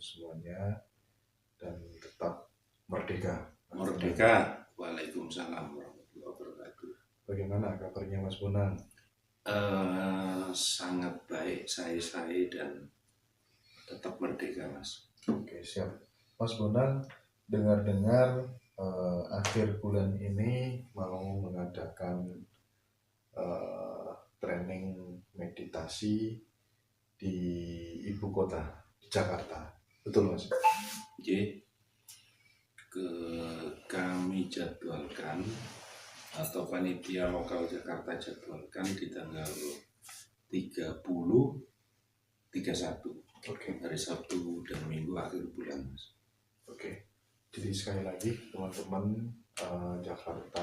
semuanya dan tetap merdeka. Merdeka. Waalaikumsalam warahmatullahi wabarakatuh. Bagaimana kabarnya Mas Bonang? Sangat baik, saya dan tetap merdeka, Mas. Oke, siap. Mas Bonang, dengar-dengar akhir bulan ini mau mengadakan training meditasi di ibu kota, di Jakarta. Betul, Mas? Oke. Kami jadwalkan atau panitia lokal Jakarta jadwalkan di tanggal 30, 31. Oke. Hari Sabtu dan Minggu akhir bulan, Mas. Oke. Jadi sekali lagi teman-teman Jakarta,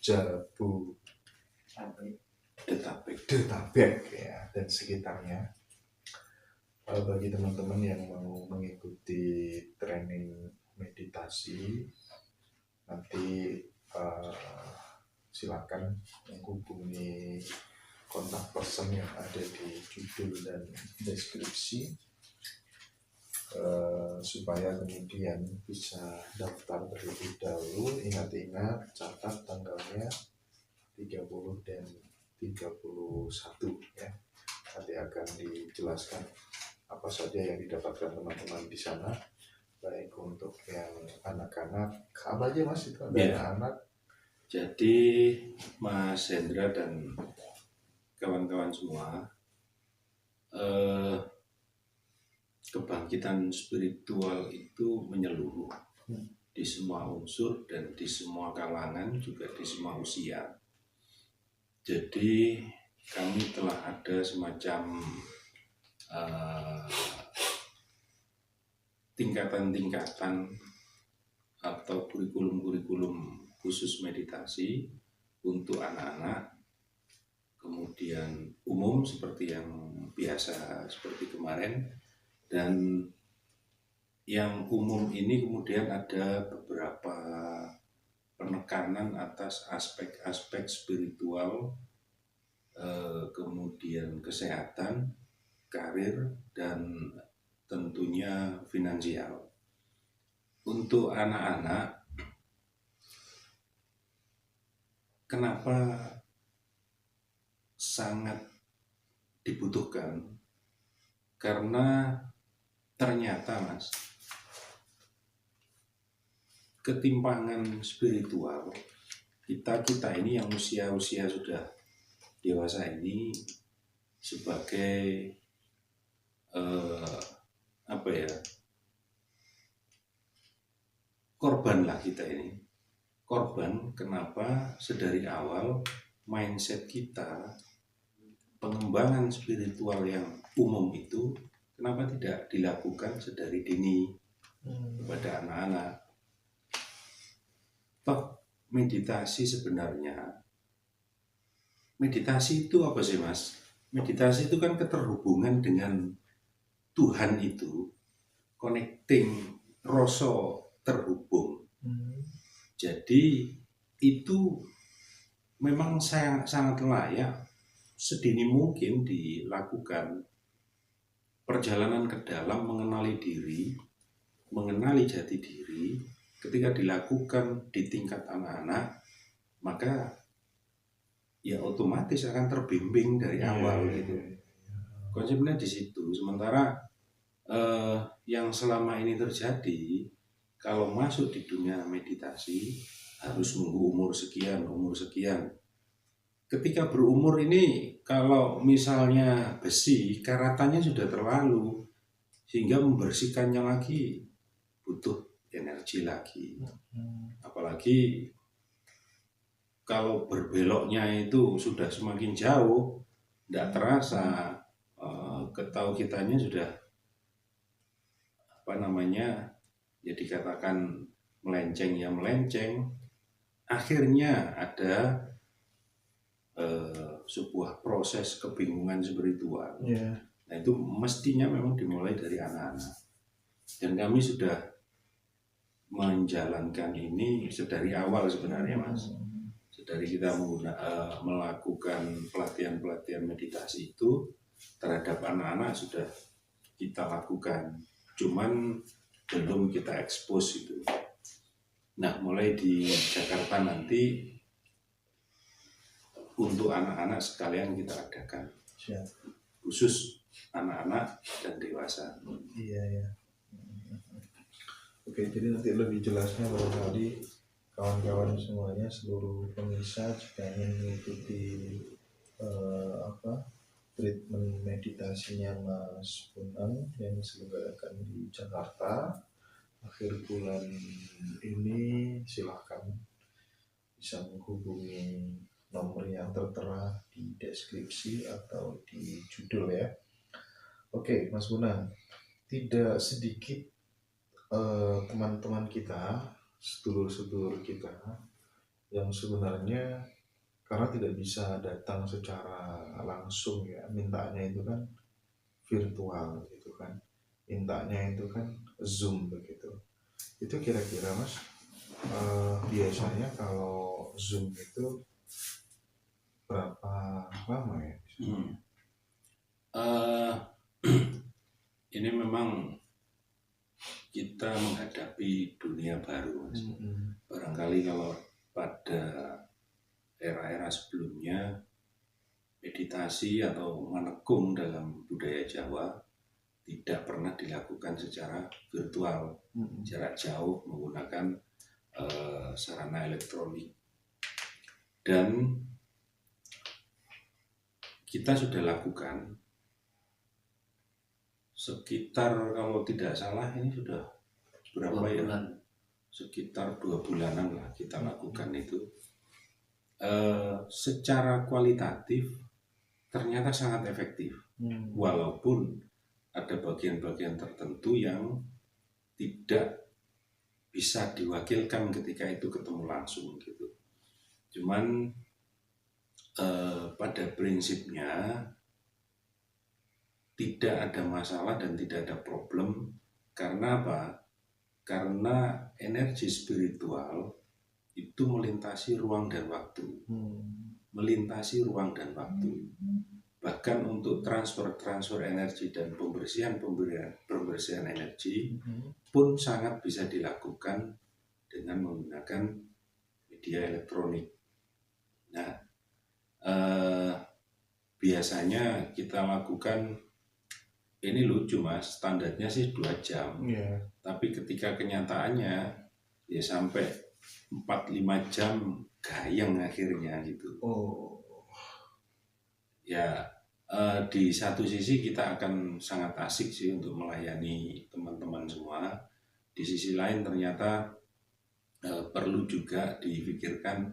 Jabodetabek ya dan sekitarnya. Bagi teman-teman yang mau mengikuti training meditasi, nanti silakan menghubungi kontak person yang ada di judul dan deskripsi supaya kemudian bisa daftar terlebih dahulu. Ingat-ingat catat tanggalnya 30 dan 31 ya. Nanti akan dijelaskan apa saja yang didapatkan teman-teman di sana, baik untuk yang anak-anak. Apa aja Mas itu ada anak? Jadi Mas Hendra dan kawan-kawan semua, kebangkitan spiritual itu menyeluruh di semua unsur dan di semua kalangan, juga di semua usia. Jadi kami telah ada semacam tingkatan-tingkatan atau kurikulum-kurikulum khusus meditasi untuk anak-anak, kemudian umum seperti yang biasa seperti kemarin, dan yang umum ini kemudian ada beberapa penekanan atas aspek-aspek spiritual, kemudian kesehatan, karir, dan tentunya finansial. Untuk anak-anak, kenapa sangat dibutuhkan? Karena ternyata Mas, ketimpangan spiritual kita ini yang usia sudah dewasa ini sebagai korban lah kita ini. Korban kenapa sedari awal mindset kita, pengembangan spiritual yang umum itu kenapa tidak dilakukan sedari dini kepada anak-anak. Toh meditasi sebenarnya, meditasi itu apa sih Mas? Meditasi itu kan keterhubungan dengan Tuhan itu, connecting, rasa terhubung. Jadi itu memang sangat layak sedini mungkin dilakukan. Perjalanan ke dalam mengenali diri, mengenali jati diri, ketika dilakukan di tingkat anak-anak, maka ya otomatis akan terbimbing dari awal gitu. Konsepnya di situ. Sementara yang selama ini terjadi, kalau masuk di dunia meditasi harus nunggu umur sekian. Ketika berumur ini, kalau misalnya besi, karatannya sudah terlalu, sehingga membersihkannya lagi butuh energi lagi. Apalagi kalau berbeloknya itu sudah semakin jauh, tidak terasa, ketahu kitanya sudah ya dikatakan melenceng, akhirnya ada sebuah proses kebingungan spiritual. Nah itu mestinya memang dimulai dari anak-anak, dan kami sudah menjalankan ini sedari awal sebenarnya Mas. Dari kita melakukan pelatihan meditasi itu terhadap anak-anak sudah kita lakukan. cuman belum kita expose itu. Nah, mulai di Jakarta nanti untuk anak-anak sekalian kita adakan, Siap. khusus anak-anak dan dewasa. Iya ya. Oke, jadi nanti lebih jelasnya barangkali kawan-kawan semuanya, seluruh pemirsa jika ingin mengikuti treatment meditasinya Mas Bonang yang diselenggarakan di Jakarta akhir bulan ini, silahkan bisa menghubungi nomor yang tertera di deskripsi atau di judul ya. Oke, Mas Bonang, tidak sedikit teman-teman kita, sedulur-sedulur kita yang sebenarnya karena tidak bisa datang secara langsung ya, mintanya itu kan virtual gitu kan, mintanya itu kan Zoom begitu. Itu kira-kira Mas, biasanya kalau Zoom itu berapa lama ya? Ini memang kita menghadapi dunia baru, Mas. Barangkali kalau pada era-era sebelumnya meditasi atau menekung dalam budaya Jawa tidak pernah dilakukan secara virtual, jarak jauh menggunakan sarana elektronik. Dan kita sudah lakukan sekitar, kalau tidak salah ini sudah berapa ya? Sekitar 2 bulanan lah kita lakukan itu. Secara kualitatif ternyata sangat efektif, walaupun ada bagian-bagian tertentu yang tidak bisa diwakilkan ketika itu ketemu langsung gitu. Cuman pada prinsipnya tidak ada masalah dan tidak ada problem. Karena apa? Karena energi spiritual itu melintasi ruang dan waktu, melintasi ruang dan waktu. Bahkan untuk transfer energi dan pembersihan energi pun sangat bisa dilakukan dengan menggunakan media elektronik. Nah, biasanya kita lakukan, ini lucu Mas, standarnya sih 2 jam, tapi ketika kenyataannya ya sampai 4-5 jam gayeng akhirnya gitu. Ya, di satu sisi kita akan sangat asik sih untuk melayani teman-teman semua. Di sisi lain ternyata perlu juga dipikirkan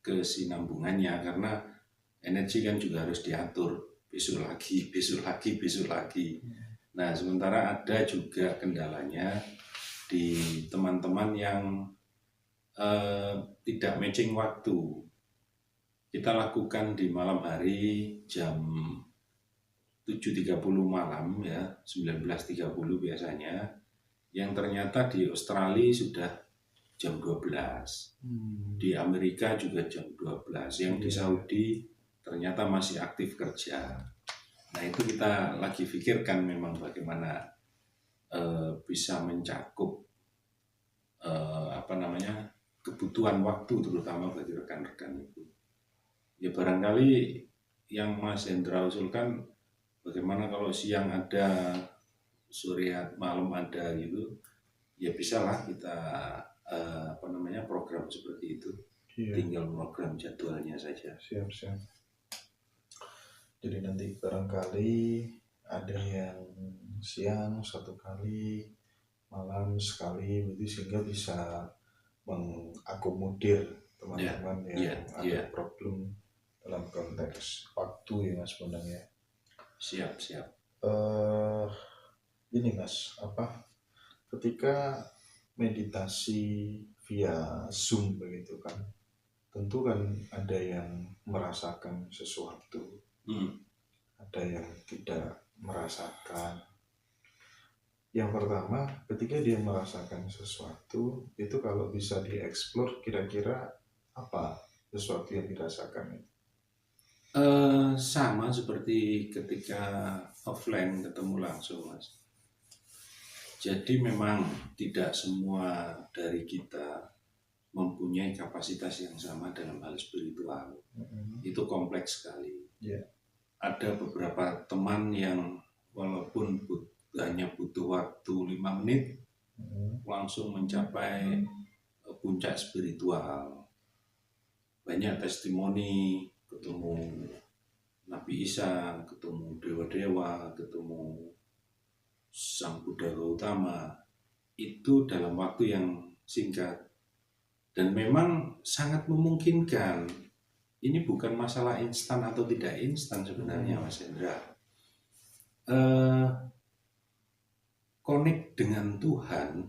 kesinambungannya, karena energi kan juga harus diatur, besok lagi. Nah, sementara ada juga kendalanya di teman-teman yang tidak matching waktu. Kita lakukan di malam hari jam 7.30 malam ya, 19.30 biasanya, yang ternyata di Australia sudah jam 12, di Amerika juga jam 12, yang di Saudi ternyata masih aktif kerja. Nah, itu kita lagi pikirkan memang bagaimana bisa mencakup kebutuhan waktu terutama bagi rekan-rekan itu. Ya barangkali yang Mas Hendra usulkan, bagaimana kalau siang ada, sore malam ada gitu, ya bisalah kita program seperti itu. Tinggal program jadwalnya saja. Siap. Jadi nanti barangkali ada yang siang 1 kali, malam sekali, begitu, sehingga bisa mengakomodir teman-teman yang ada problem dalam konteks waktu ya Mas Bonang ya. Siap. Ini Mas, ketika meditasi via Zoom begitu kan, tentu kan ada yang merasakan sesuatu, ada yang tidak merasakan. Yang pertama, ketika dia merasakan sesuatu, itu kalau bisa dieksplor, kira-kira apa sesuatu yang dirasakan itu? Sama seperti ketika offline ketemu langsung Mas. Jadi memang tidak semua dari kita mempunyai kapasitas yang sama dalam hal spiritual. Itu kompleks sekali. Yeah. Ada beberapa teman yang walaupun hanya butuh waktu 5 menit langsung mencapai puncak spiritual. Banyak testimoni, ketemu Nabi Isa, ketemu dewa-dewa, ketemu Sang Buddha Gautama, itu dalam waktu yang singkat. Dan memang sangat memungkinkan. Ini bukan masalah instan atau tidak instan sebenarnya, Mas Hendra. Connect dengan Tuhan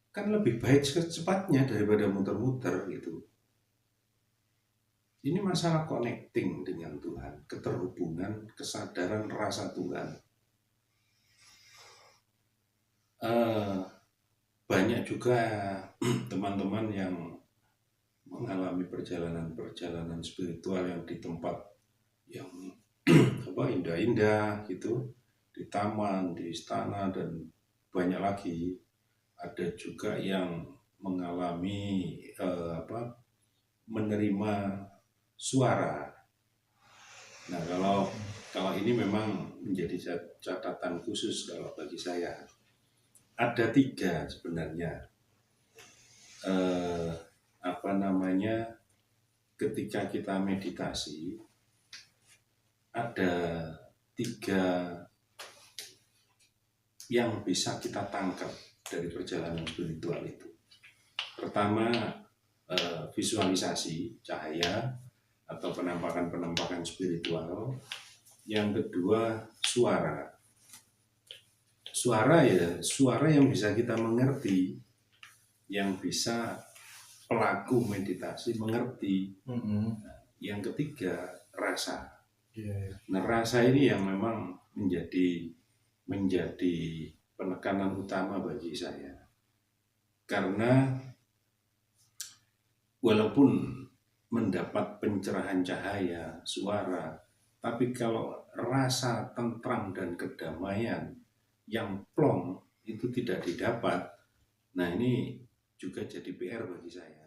kan lebih baik secepatnya daripada muter-muter gitu. Ini masalah connecting dengan Tuhan, keterhubungan, kesadaran rasa Tuhan. Banyak juga teman-teman yang mengalami perjalanan-perjalanan spiritual yang di tempat yang indah-indah gitu, di taman, di istana, dan banyak lagi. Ada juga yang mengalami menerima suara. Nah, kalau ini memang menjadi catatan khusus kalau bagi saya. Ada 3 sebenarnya. Ketika kita meditasi, ada 3 yang bisa kita tangkap dari perjalanan spiritual itu. Pertama, visualisasi cahaya atau penampakan-penampakan spiritual. Yang kedua, suara. Suara yang bisa kita mengerti, yang bisa pelaku meditasi mengerti. Yang ketiga, rasa. Nah, rasa ini yang memang menjadi penekanan utama bagi saya. Karena walaupun mendapat pencerahan cahaya, suara, tapi kalau rasa tentram dan kedamaian yang plong itu tidak didapat, nah ini juga jadi PR bagi saya.